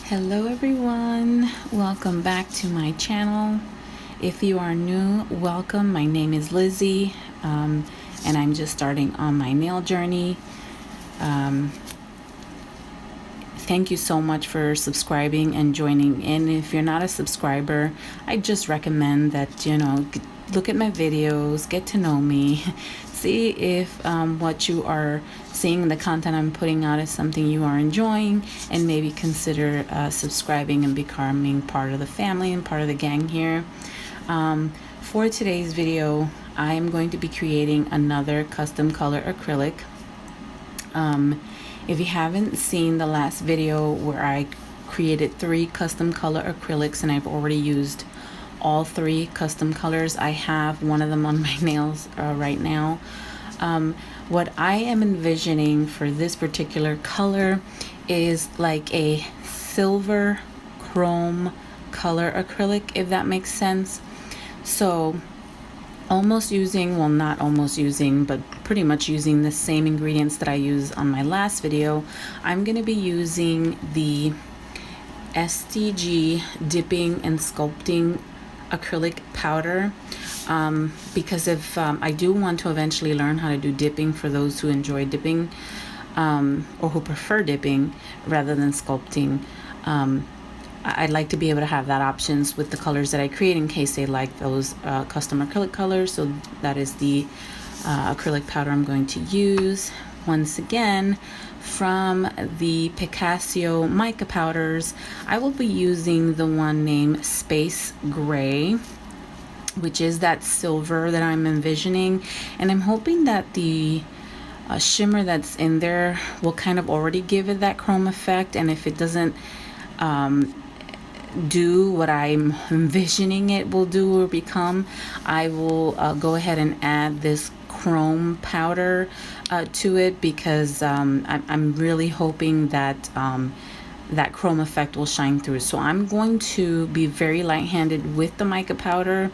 Hello everyone, welcome back to my channel. If you are new, welcome. My name is Lizzy, and I'm just starting on my nail journey. Thank you so much for subscribing and joining in. If you're not a subscriber, I just recommend that look at my videos, get to know me, see if what you are seeing, the content I'm putting out, is something you are enjoying, and maybe consider subscribing and becoming part of the family and part of the gang here. For today's video, I am going to be creating another custom color acrylic. If you haven't seen the last video where I created 3 custom color acrylics and I've already used all 3 custom colors, I have one of them on my nails right now. What I am envisioning for this particular color is like a silver chrome color acrylic, if that makes sense. So almost using, well, not almost using, but pretty much using the same ingredients that I used on my last video, I'm going to be using the STG dipping and sculpting acrylic powder, because if I do want to eventually learn how to do dipping for those who enjoy dipping, or who prefer dipping rather than sculpting. I'd like to be able to have that options with the colors that I create in case they like those custom acrylic colors. So that is the acrylic powder I'm going to use. Once again, from the Picasso mica powders, I will be using the one named Space Gray, which is that silver that I'm envisioning, and I'm hoping that the shimmer that's in there will kind of already give it that chrome effect, and if it doesn't do what I'm envisioning it will do or become, I will go ahead and add this chrome powder to it, because I'm really hoping that that chrome effect will shine through. So I'm going to be very light-handed with the mica powder,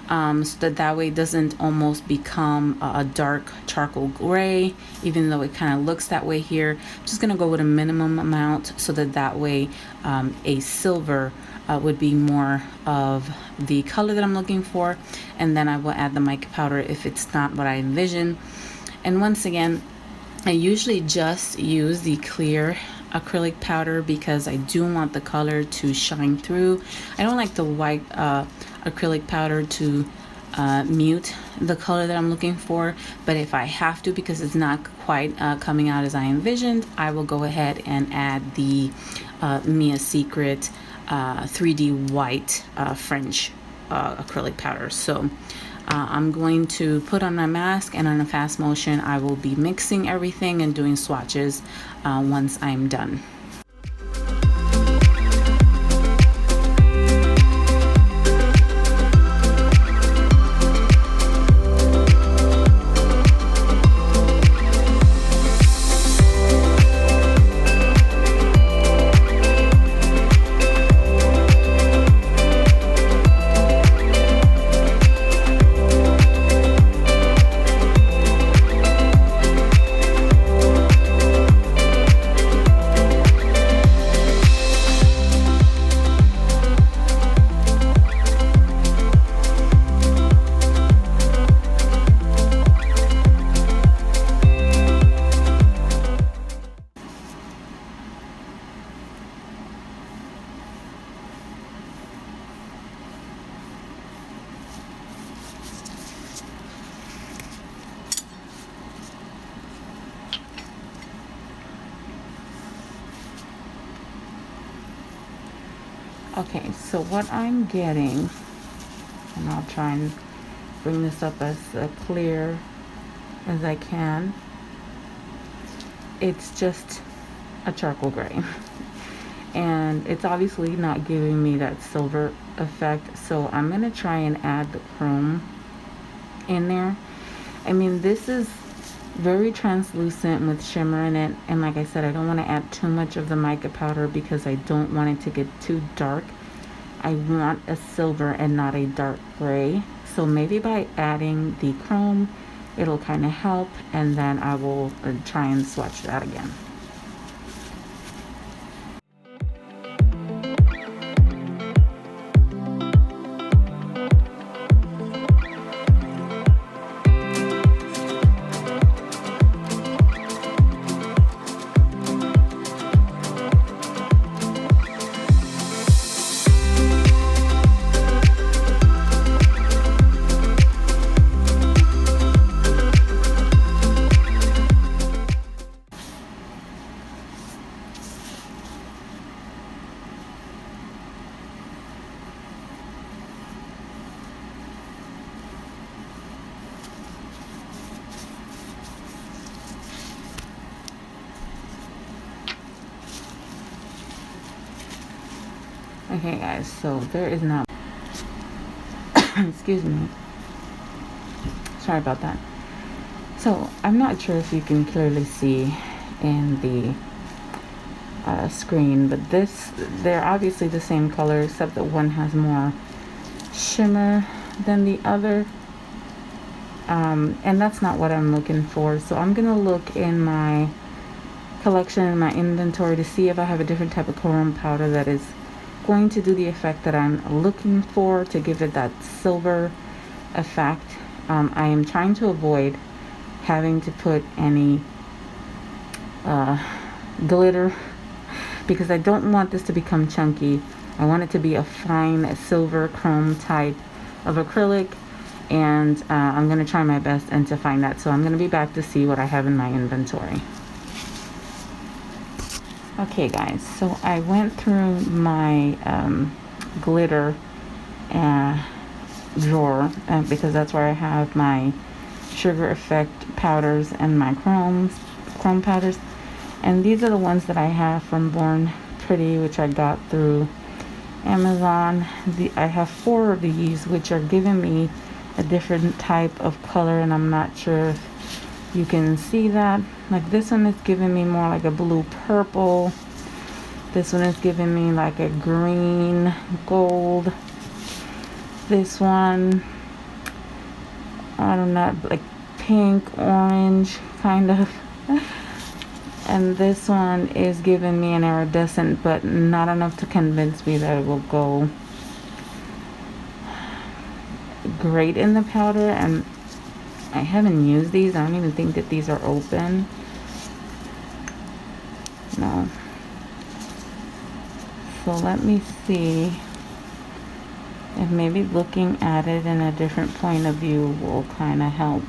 so that way it doesn't almost become a dark charcoal gray, even though it kind of looks that way here. I'm just going to go with a minimum amount so that way a silver would be more of the color that I'm looking for, and then I will add the mica powder if it's not what I envision. And once again, I usually just use the clear acrylic powder because I do want the color to shine through. I don't like the white acrylic powder to mute the color that I'm looking for, but if I have to, because it's not quite coming out as I envisioned, I will go ahead and add the Mia Secret 3D white French acrylic powder. So I'm going to put on my mask, and on a fast motion I will be mixing everything and doing swatches once I'm done. Okay, so what I'm getting, and I'll try and bring this up as clear as I can, it's just a charcoal gray. And it's obviously not giving me that silver effect, so I'm going to try and add the chrome in there. I mean, this is very translucent with shimmer in it, and like I said, I don't want to add too much of the mica powder because I don't want it to get too dark. I want a silver and not a dark gray, so maybe by adding the chrome it'll kind of help, and then I will try and swatch that again. Okay guys, so there is not excuse me, sorry about that. So I'm not sure if you can clearly see in the screen, but they're obviously the same color, except that one has more shimmer than the other, and that's not what I'm looking for. So I'm gonna look in my collection, in my inventory, to see if I have a different type of chrome powder that is going to do the effect that I'm looking for, to give it that silver effect. I am trying to avoid having to put any glitter, because I don't want this to become chunky. I want it to be a fine silver chrome type of acrylic, and I'm going to try my best and to find that. So I'm going to be back to see what I have in my inventory. Okay guys, so I went through my glitter drawer, because that's where I have my sugar effect powders and my chrome powders, and these are the ones that I have from Born Pretty, which I got through Amazon. I have 4 of these, which are giving me a different type of color, and I'm not sure if you can see that. Like this one is giving me more like a blue purple. This one is giving me like a green gold. This one, I don't know, like pink orange kind of. And this one is giving me an iridescent, but not enough to convince me that it will go great in the powder. And I haven't used these. I don't even think that these are open. No. So let me see if maybe looking at it in a different point of view will kind of help.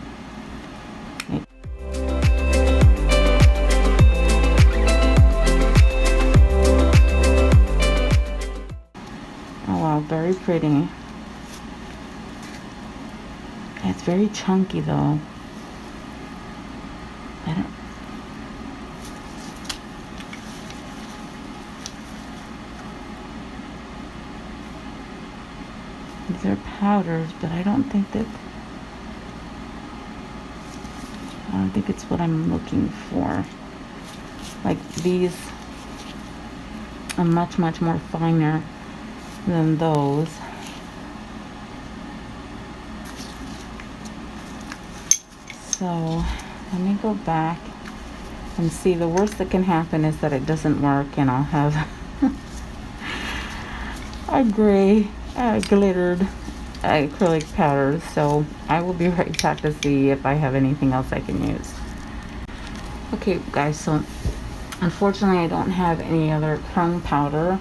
Oh wow, very pretty. It's very chunky though. These are powders, but I don't think it's what I'm looking for. Like these are much more finer than those. So let me go back and see. The worst that can happen is that it doesn't work and I'll have a gray glittered acrylic powder. So I will be right back to see if I have anything else I can use. Okay guys, so unfortunately I don't have any other chrome powder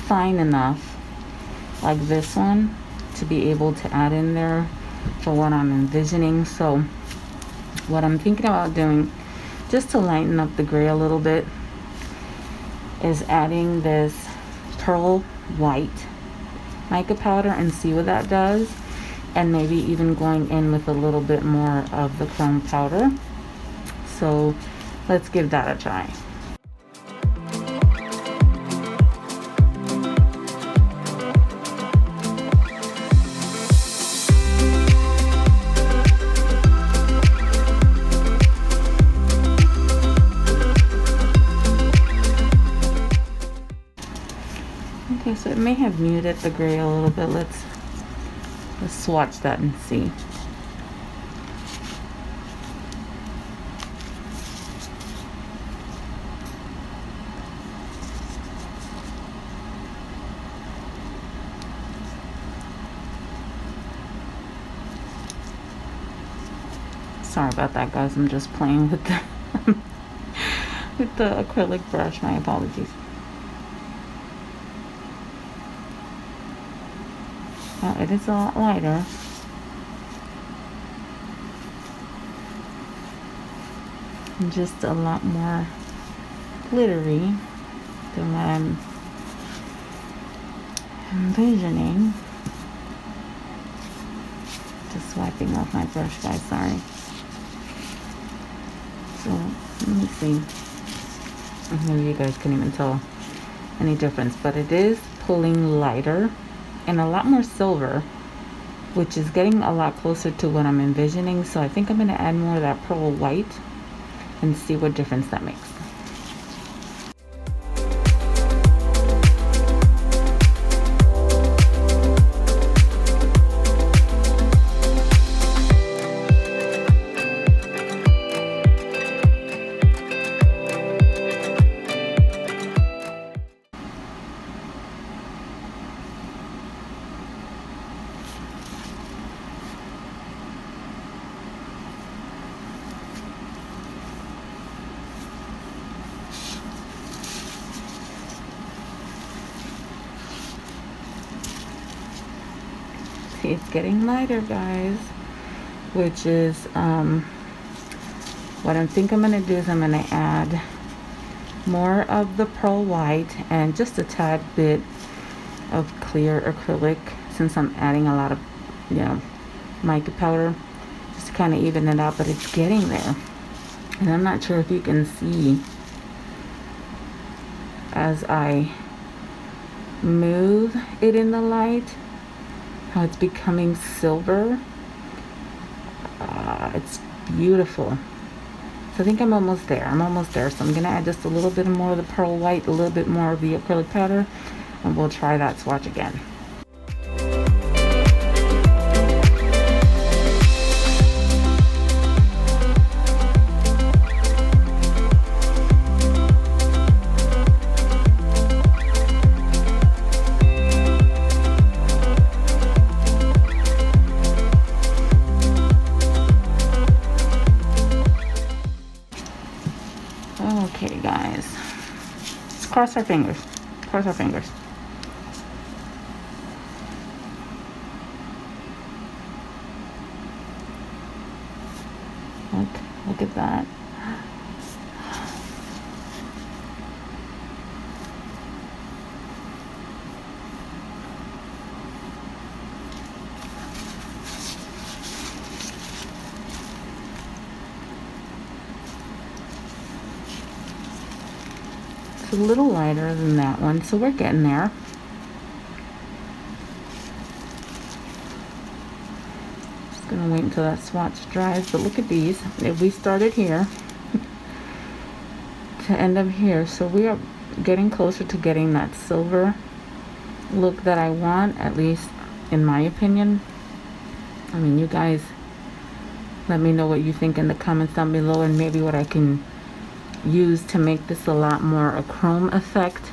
fine enough like this one to be able to add in there for what I'm envisioning. So what I'm thinking about doing, just to lighten up the gray a little bit, is adding this pearl white mica powder and see what that does, and maybe even going in with a little bit more of the chrome powder. So let's give that a try. Okay, so it may have muted the gray a little bit. Let's swatch that and see. Sorry about that, guys. I'm just playing with the with the acrylic brush. My apologies. Well, it is a lot lighter. And just a lot more glittery than what I'm envisioning. Just wiping off my brush, guys. Sorry. So let me see. Maybe you guys can even tell any difference, but it is pulling lighter and a lot more silver, which is getting a lot closer to what I'm envisioning. So I think I'm going to add more of that pearl white and see what difference that makes. See, it's getting lighter, guys, which is what I think I'm going to do is I'm going to add more of the pearl white and just a tad bit of clear acrylic, since I'm adding a lot of, you know, mica powder, just to kind of even it out. But it's getting there, and I'm not sure if you can see as I move it in the light how it's becoming silver. It's beautiful. So I think I'm almost there. So I'm gonna add just a little bit more of the pearl white, a little bit more of the acrylic powder, and we'll try that swatch again. Okay, guys, let's cross our fingers. Cross our fingers. Look at that. A little lighter than that one, so we're getting there. Just gonna wait until that swatch dries. But look at these. If we started here to end up here, so we are getting closer to getting that silver look that I want, at least in my opinion. I mean, you guys let me know what you think in the comments down below, and maybe what I can use to make this a lot more a chrome effect.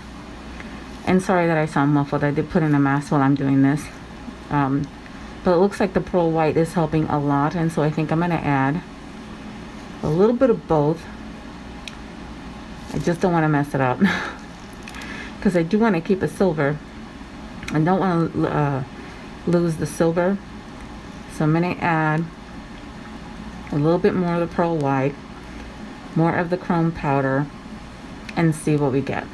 And sorry that I sound muffled. I did put in a mask while I'm doing this, but it looks like the pearl white is helping a lot, and so I think I'm going to add a little bit of both. I just don't want to mess it up because I do want to keep a silver. I don't want to lose the silver, so I'm going to add a little bit more of the pearl white, more of the chrome powder, and see what we get.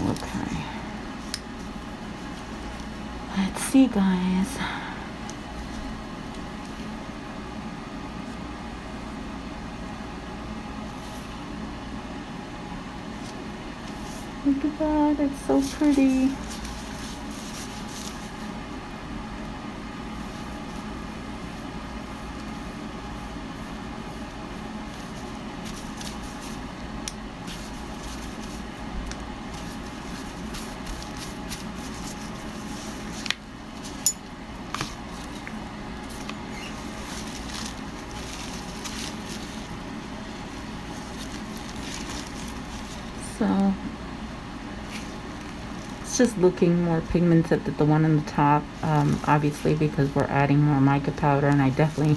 Okay, let's see, guys. Look at that, it's so pretty. So it's just looking more pigmented than the one on the top, obviously because we're adding more mica powder, and I definitely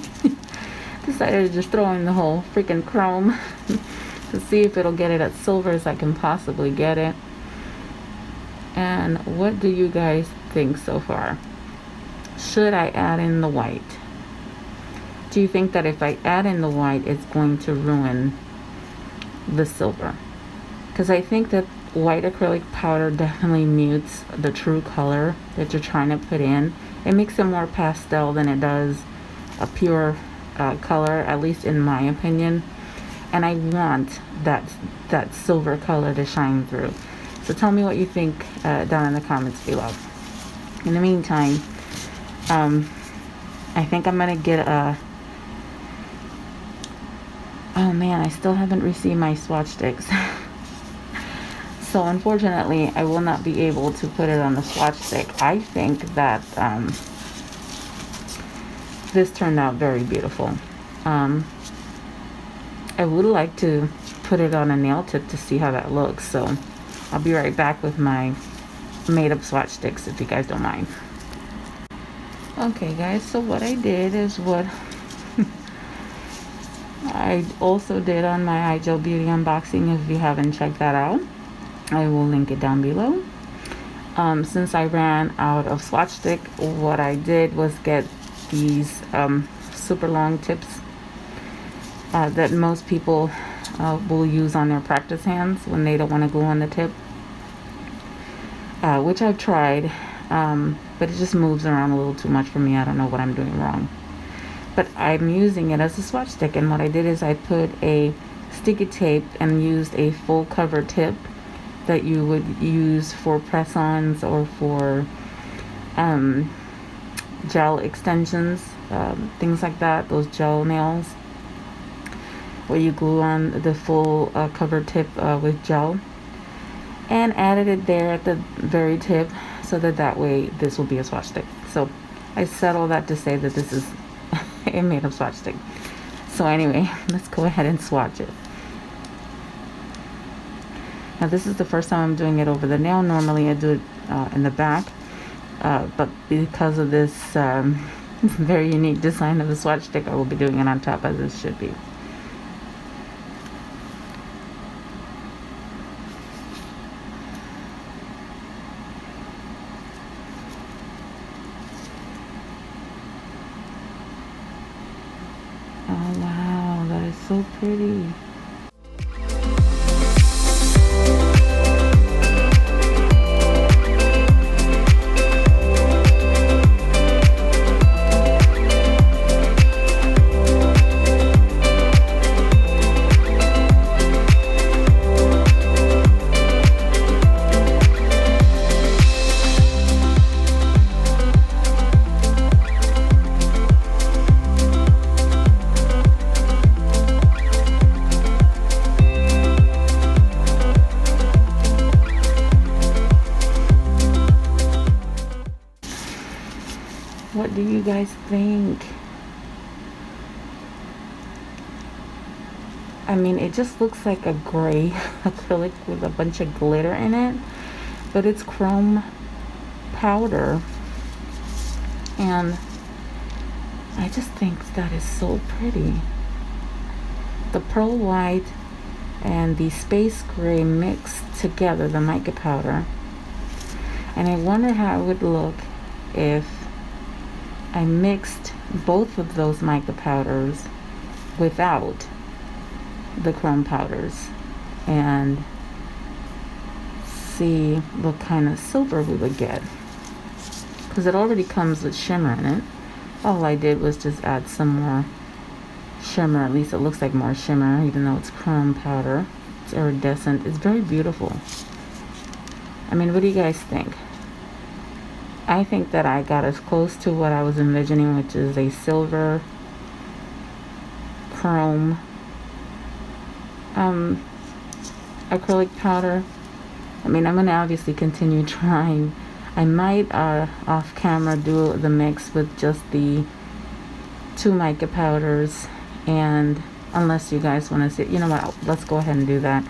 decided to just throw in the whole freaking chrome to see if it'll get it as silver as I can possibly get it. And what do you guys think so far? Should I add in the white? Do you think that if I add in the white, it's going to ruin the silver? Because I think that white acrylic powder definitely mutes the true color that you're trying to put in. It makes it more pastel than it does a pure color, at least in my opinion. And I want that silver color to shine through. So tell me what you think down in the comments below. In the meantime, I think I'm gonna get a... Oh man, I still haven't received my swatch sticks. So unfortunately, I will not be able to put it on the swatch stick. I think that this turned out very beautiful. I would like to put it on a nail tip to see how that looks. So I'll be right back with my made up swatch sticks if you guys don't mind. Okay guys, so what I did is what I also did on my IGel beauty unboxing. If you haven't checked that out, I will link it down below. Since I ran out of swatch stick, what I did was get these super long tips that most people will use on their practice hands when they don't want to glue on the tip, which I've tried, but it just moves around a little too much for me. I don't know what I'm doing wrong, but I'm using it as a swatch stick. And what I did is I put a sticky tape and used a full cover tip that you would use for press-ons or for gel extensions, things like that, those gel nails where you glue on the full cover tip with gel, and added it there at the very tip so that way this will be a swatch stick. So I said all that to say that this is a made up swatch stick. So anyway, let's go ahead and swatch it. Now this is the first time I'm doing it over the nail. Normally I do it in the back, but because of this very unique design of the swatch stick, I will be doing it on top as it should be. Oh wow, that is so pretty. What do you guys think? I mean, it just looks like a gray acrylic with a bunch of glitter in it, but it's chrome powder, and I just think that is so pretty. The pearl white and the space gray mixed together, the mica powder, and I wonder how it would look if I mixed both of those mica powders without the chrome powders, and see what kind of silver we would get, because it already comes with shimmer in it. All I did was just add some more shimmer. At least it looks like more shimmer, even though it's chrome powder. It's iridescent. It's very beautiful. I mean, what do you guys think? I think that I got as close to what I was envisioning, which is a silver chrome acrylic powder. I mean, I'm gonna obviously continue trying. I might off camera do the mix with just the two mica powders, and unless you guys want to see, you know what, let's go ahead and do that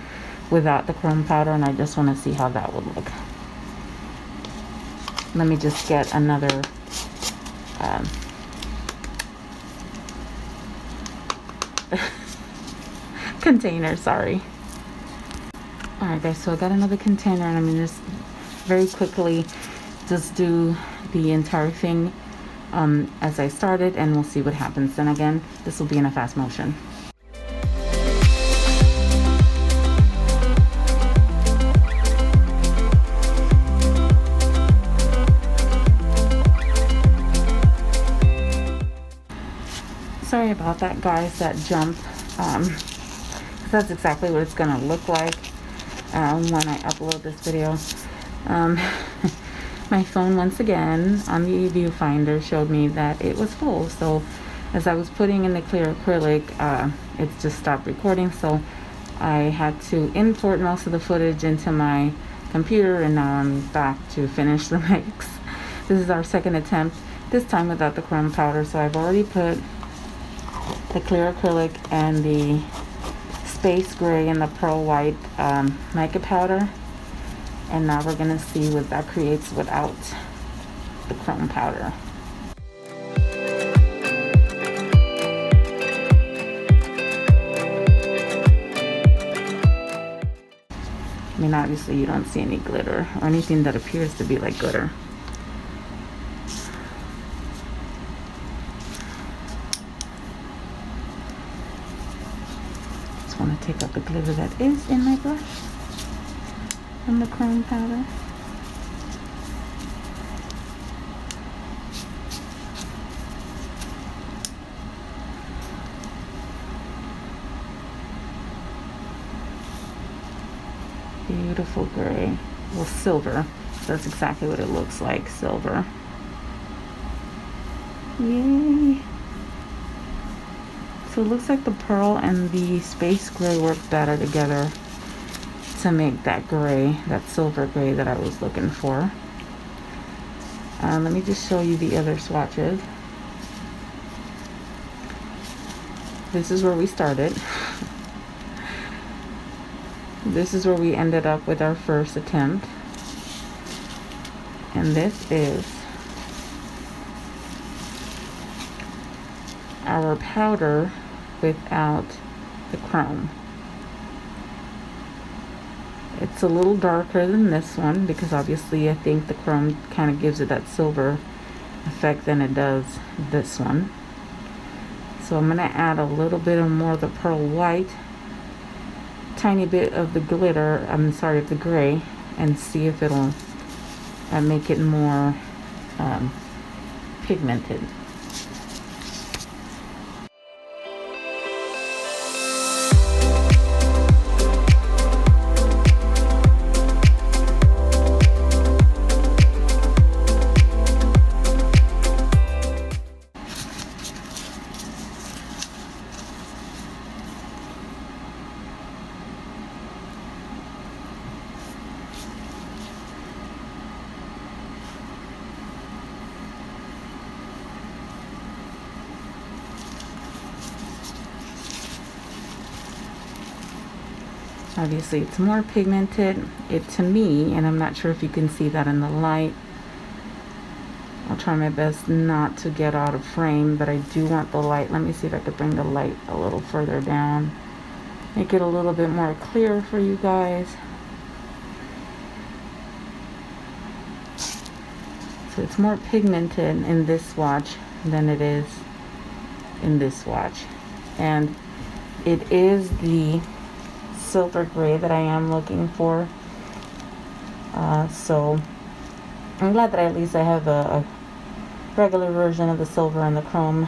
without the chrome powder, and I just want to see how that would look. Let me just get another container, sorry. Alright guys, so I got another container and I'm gonna just very quickly just do the entire thing as I started, and we'll see what happens. And again, this will be in a fast motion. Sorry about that, guys, that jump. That's exactly what it's gonna look like when I upload this video. My phone once again on the viewfinder showed me that it was full, so as I was putting in the clear acrylic, it just stopped recording, so I had to import most of the footage into my computer, and now I'm back to finish the mix. This is our second attempt, this time without the chrome powder. So I've already put the clear acrylic and the space gray and the pearl white mica powder, and now we're gonna see what that creates without the chrome powder. I mean, obviously you don't see any glitter or anything that appears to be like glitter. Just want to take out the glitter that is in my brush from the chrome powder. Beautiful gray. Well, silver. That's exactly what it looks like, silver. Yay! So it looks like the pearl and the space gray work better together to make that gray, that silver gray that I was looking for. Let me just show you the other swatches. This is where we started. This is where we ended up with our first attempt. And this is our powder without the chrome. It's a little darker than this one because obviously I think the chrome kind of gives it that silver effect than it does this one. So I'm going to add a little bit of more of the pearl white, tiny bit of the glitter, of the gray, and see if it'll make it more pigmented. Obviously it's more pigmented, to me, and I'm not sure if you can see that in the light. I'll try my best not to get out of frame, but I do want the light. Let me see if I could bring the light a little further down. Make it a little bit more clear for you guys. So it's more pigmented in this swatch than it is in this swatch. And it is the silver gray that I am looking for. So I'm glad that at least I have a regular version of the silver and the chrome.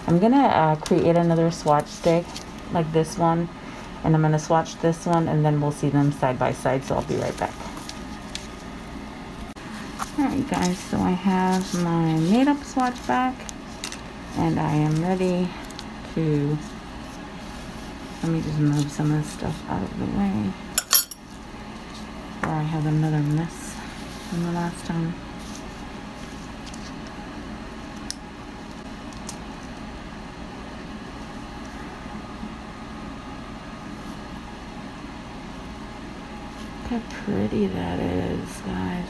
I'm gonna create another swatch stick like this one, and I'm gonna swatch this one, and then we'll see them side by side, so I'll be right back. Alright guys, so I have my made up swatch back, and I am ready to, let me just move some of this stuff out of the way, or I have another mess from the last time. Look how pretty that is, guys.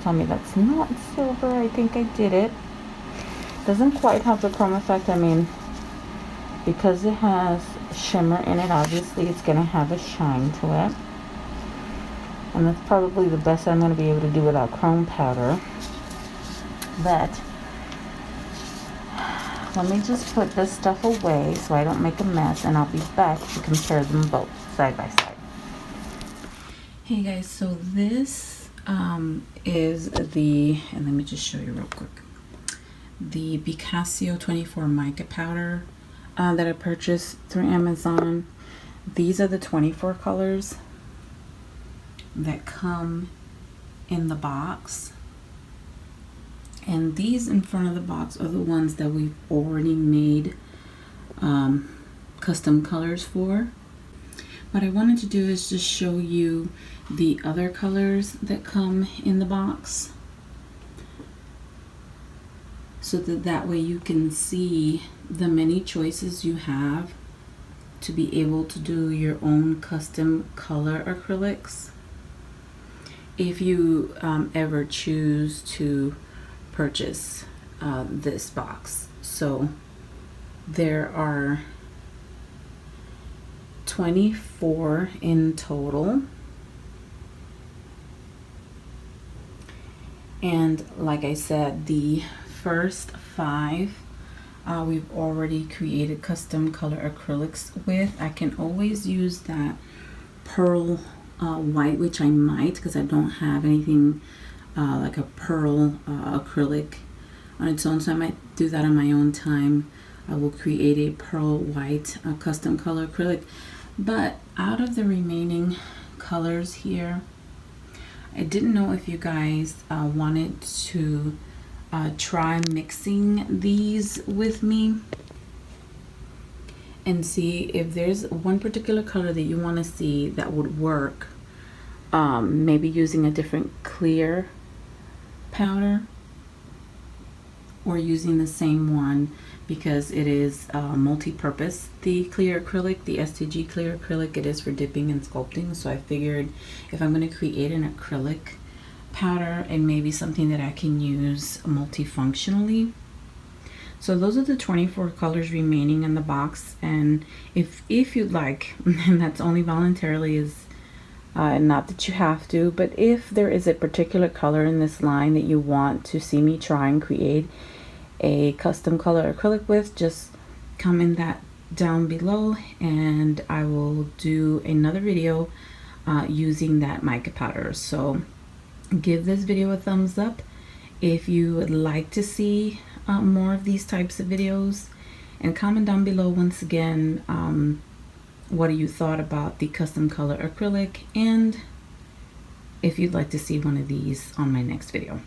tell me that's not silver. I think I did it. Doesn't quite have the chrome effect. I mean, because it has shimmer in it, obviously it's going to have a shine to it. And that's probably the best I'm going to be able to do without chrome powder. But let me just put this stuff away so I don't make a mess, and I'll be back to compare them both side by side. Hey guys, so this is the, and let me just show you real quick, the Picasso 24 mica powder that I purchased through Amazon. These are the 24 colors that come in the box. And these in front of the box are the ones that we've already made custom colors for. What I wanted to do is just show you the other colors that come in the box, so that way you can see the many choices you have to be able to do your own custom color acrylics if you ever choose to purchase this box. So there are 24 in total, and like I said, the first 5 we've already created custom color acrylics with. I can always use that pearl white, which I might, because I don't have anything like a pearl acrylic on its own, so I might do that on my own time. I will create a pearl white custom color acrylic. But out of the remaining colors here, I didn't know if you guys wanted to try mixing these with me and see if there's one particular color that you want to see that would work. Maybe using a different clear powder, or using the same one, because it is multi-purpose. The clear acrylic, the STG clear acrylic, it is for dipping and sculpting. So I figured if I'm going to create an acrylic powder, and maybe something that I can use multifunctionally. So those are the 24 colors remaining in the box, and if you'd like, and that's only voluntarily, is not that you have to, but if there is a particular color in this line that you want to see me try and create a custom color acrylic with, just comment that down below, and I will do another video using that mica powder. So give this video a thumbs up if you would like to see more of these types of videos, and comment down below once again what you thought about the custom color acrylic, and if you'd like to see one of these on my next video.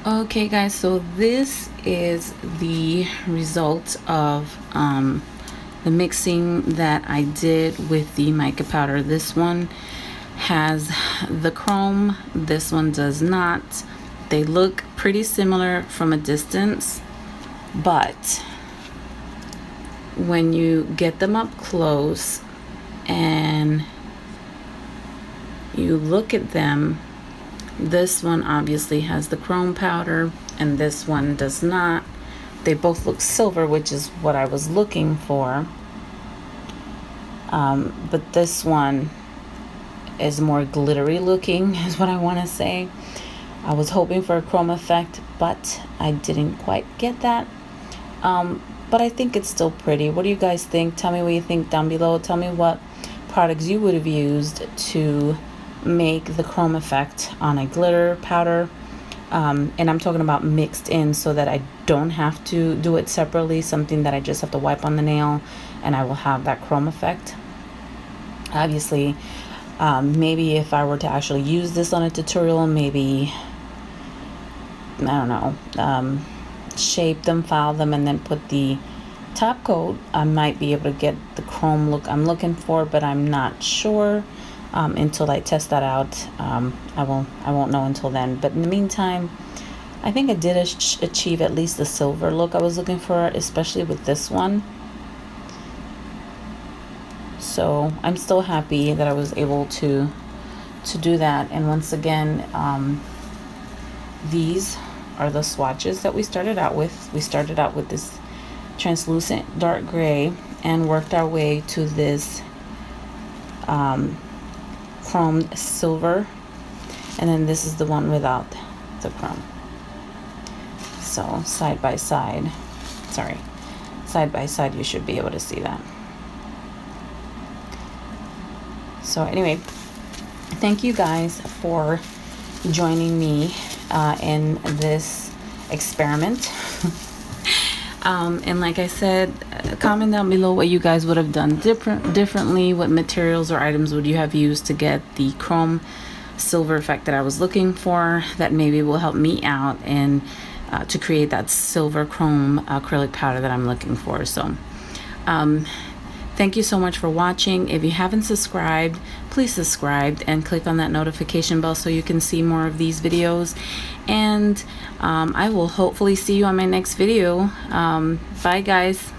Okay guys, so this is the result of the mixing that I did with the mica powder. This one has the chrome, this one does not. They look pretty similar from a distance, but when you get them up close and you look at them, this one obviously has the chrome powder and this one does not. They both look silver, which is what I was looking for, but this one is more glittery looking, is what I want to say. I was hoping for a chrome effect, but I didn't quite get that. But I think it's still pretty. What do you guys think? Tell me what you think down below. Tell me what products you would have used to make the chrome effect on a glitter powder. And I'm talking about mixed in, so that I don't have to do it separately, something that I just have to wipe on the nail and I will have that chrome effect. Obviously, maybe if I were to actually use this on a tutorial, maybe, I don't know, shape them, file them, and then put the top coat, I might be able to get the chrome look I'm looking for, but I'm not sure until I test that out. I won't know until then. But in the meantime, I think I did achieve at least the silver look I was looking for, especially with this one. So I'm still happy that I was able to do that. And once again, these are the swatches that we started out with. We started out with this translucent dark gray and worked our way to this chromed silver, and then this is the one without the chrome. So side by side, you should be able to see that. So anyway, thank you guys for joining me in this experiment. And like I said, comment down below what you guys would have done differently. What materials or items would you have used to get the chrome silver effect that I was looking for, that maybe will help me out and to create that silver chrome acrylic powder that I'm looking for. So thank you so much for watching. If you haven't subscribed, please subscribe and click on that notification bell so you can see more of these videos. And I will hopefully see you on my next video. Bye guys.